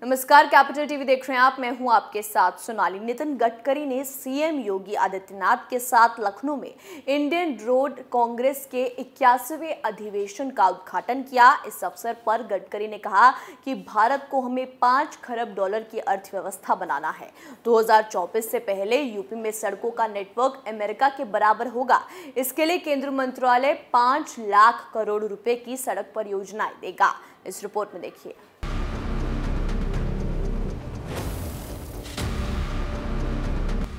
नमस्कार, capital TV देख रहे हैं आप। मैं हूं आपके साथ सोनाली। नितिन गडकरी ने सीएम योगी आदित्यनाथ के साथ लखनऊ में इंडियन रोड कांग्रेस के 81वें अधिवेशन का उद्घाटन किया। इस अवसर पर गडकरी ने कहा कि भारत को हमें 5 खरब डॉलर की अर्थव्यवस्था बनाना है। 2024 से पहले यूपी में सड़कों का नेटवर्क अमेरिका के बराबर होगा। इसके लिए केंद्र मंत्रालय 5 लाख करोड़ रुपए की सड़क परियोजनाएं देगा। इस रिपोर्ट में देखिए।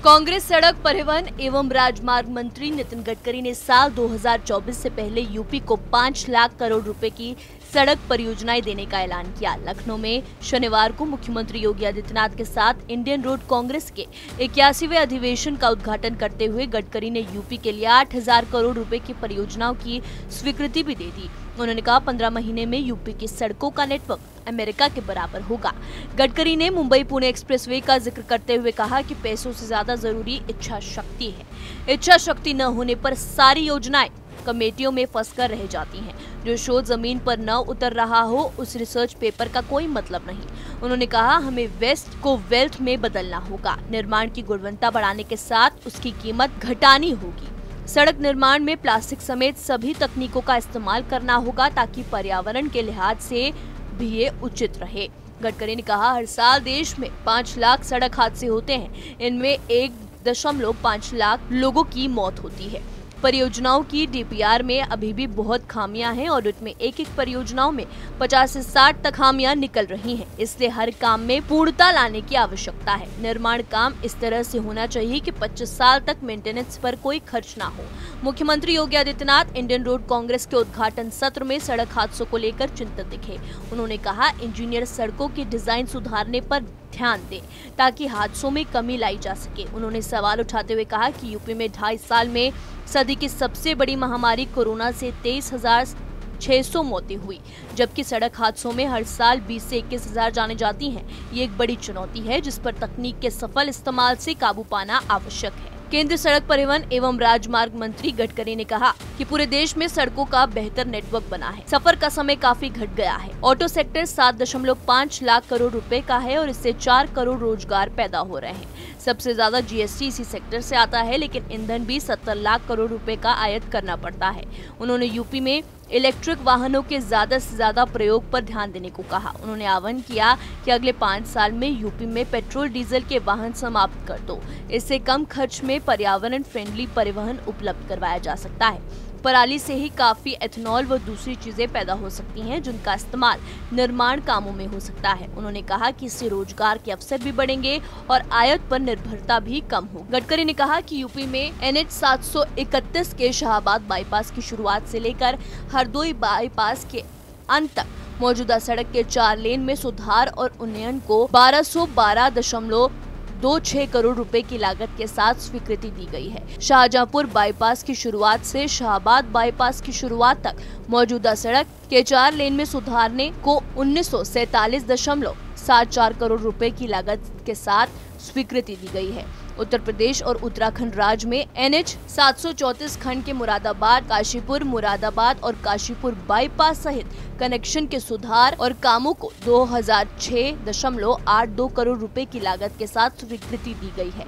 कांग्रेस सड़क परिवहन एवं राजमार्ग मंत्री नितिन गडकरी ने साल 2024 से पहले यूपी को 5 लाख करोड़ रुपए की सड़क परियोजनाएं देने का ऐलान किया। लखनऊ में शनिवार को मुख्यमंत्री योगी आदित्यनाथ के साथ इंडियन रोड कांग्रेस के 81वें अधिवेशन का उद्घाटन करते हुए गडकरी ने यूपी के लिए 8,000 करोड़ रुपए की परियोजनाओं की स्वीकृति भी दे दी। उन्होंने कहा 15 महीने में यूपी की सड़कों का नेटवर्क अमेरिका के बराबर होगा। गडकरी ने मुंबई पुणे एक्सप्रेसवे का जिक्र करते हुए कहा कि पैसों से ज्यादा जरूरी इच्छा शक्ति है। इच्छा शक्ति न होने पर सारी योजनाएं कमेटियों में फंसकर रह जाती हैं। जो शोध जमीन पर न उतर रहा हो उस रिसर्च पेपर का कोई मतलब नहीं। उन्होंने कहा हमें वेस्ट को वेल्थ में बदलना होगा। निर्माण की गुणवत्ता बढ़ाने के साथ उसकी कीमत घटानी होगी। सड़क निर्माण में प्लास्टिक समेत सभी तकनीकों का इस्तेमाल करना होगा ताकि पर्यावरण के लिहाज से भी ये उचित रहे। गडकरी ने कहा हर साल देश में 5 लाख सड़क हादसे होते हैं। इनमें 1.5 लाख लोगों की मौत होती है। परियोजनाओं की डीपीआर में अभी भी बहुत खामियां हैं और उसमें एक परियोजनाओं में 50 से 60 तक खामियां निकल रही हैं। इसलिए हर काम में पूर्णता लाने की आवश्यकता है। निर्माण काम इस तरह से होना चाहिए कि 25 साल तक मेंटेनेंस पर कोई खर्च ना हो। मुख्यमंत्री योगी आदित्यनाथ इंडियन रोड कांग्रेस के उद्घाटन सत्र में सड़क हादसों को लेकर चिंतित दिखे। उन्होंने कहा इंजीनियर सड़कों की डिजाइन सुधारने पर ध्यान दें ताकि हादसों में कमी लाई जा सके। उन्होंने सवाल उठाते हुए कहा कि यूपी में 2.5 साल में सदी की सबसे बड़ी महामारी कोरोना से 23,600 मौतें हुई, जबकि सड़क हादसों में हर साल 20 से 21,000 जाने जाती हैं। ये एक बड़ी चुनौती है जिस पर तकनीक के सफल इस्तेमाल से काबू पाना आवश्यक है। केंद्रीय सड़क परिवहन एवं राजमार्ग मंत्री गडकरी ने कहा कि पूरे देश में सड़कों का बेहतर नेटवर्क बना है। सफर का समय काफी घट गया है। ऑटो सेक्टर 7.5 लाख करोड़ रुपए का है और इससे 4 करोड़ रोजगार पैदा हो रहे हैं। सबसे ज्यादा जीएसटी इसी सेक्टर से आता है, लेकिन ईंधन भी 70 लाख करोड़ रुपए का आयात करना पड़ता है। उन्होंने यूपी में इलेक्ट्रिक वाहनों के ज्यादा से ज्यादा प्रयोग पर ध्यान देने को कहा। उन्होंने आह्वान किया कि अगले 5 साल में यूपी में पेट्रोल डीजल के वाहन समाप्त कर दो। इससे कम खर्च में पर्यावरण फ्रेंडली परिवहन उपलब्ध करवाया जा सकता है। पराली से ही काफी एथेनॉल व दूसरी चीजें पैदा हो सकती हैं जिनका इस्तेमाल निर्माण कामों में हो सकता है। उन्होंने कहा कि इससे रोजगार के अवसर भी बढ़ेंगे और आयात पर निर्भरता भी कम हो। गडकरी ने कहा कि यूपी में NH 731 के शाहबाद बाईपास की शुरुआत से लेकर हरदोई बाईपास के अंत तक मौजूदा सड़क के 4 लेन में सुधार और उन्नयन को 1212.26 करोड़ रुपए की लागत के साथ स्वीकृति दी गई है। शाहजहांपुर बाईपास की शुरुआत से शाहबाद बाईपास की शुरुआत तक मौजूदा सड़क के 4 लेन में सुधारने को 1947.74 करोड़ रुपए की लागत के साथ स्वीकृति दी गई है। उत्तर प्रदेश और उत्तराखंड राज्य में NH 734 खंड के मुरादाबाद, काशीपुर, मुरादाबाद और काशीपुर बाईपास सहित कनेक्शन के सुधार और कामों को 2006.82 करोड़ रुपए की लागत के साथ स्वीकृति दी गई है।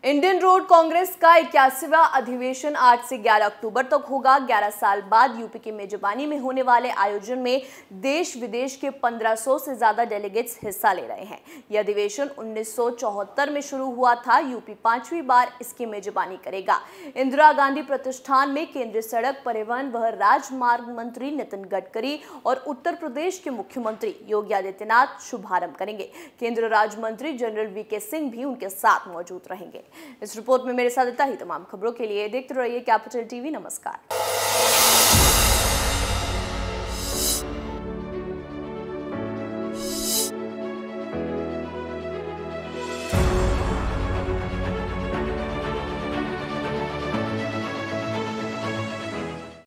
इंडियन रोड कांग्रेस का 81वां अधिवेशन 8 से 11 अक्टूबर तक होगा। 11 साल बाद यूपी की मेजबानी में होने वाले आयोजन में देश विदेश के 1500 से ज्यादा डेलीगेट्स हिस्सा ले रहे हैं। यह अधिवेशन 1974 में शुरू हुआ था। यूपी 5वीं बार इसकी मेजबानी करेगा। इंदिरा गांधी प्रतिष्ठान में केंद्रीय सड़क परिवहन व राजमार्ग मंत्री नितिन गडकरी और उत्तर प्रदेश के मुख्यमंत्री योगी आदित्यनाथ शुभारंभ करेंगे। केंद्रीय राज्य मंत्री जनरल VK सिंह भी उनके साथ मौजूद रहेंगे। इस रिपोर्ट में मेरे साथ इतना ही। तमाम खबरों के लिए देखते रहिए कैपिटल टीवी। नमस्कार।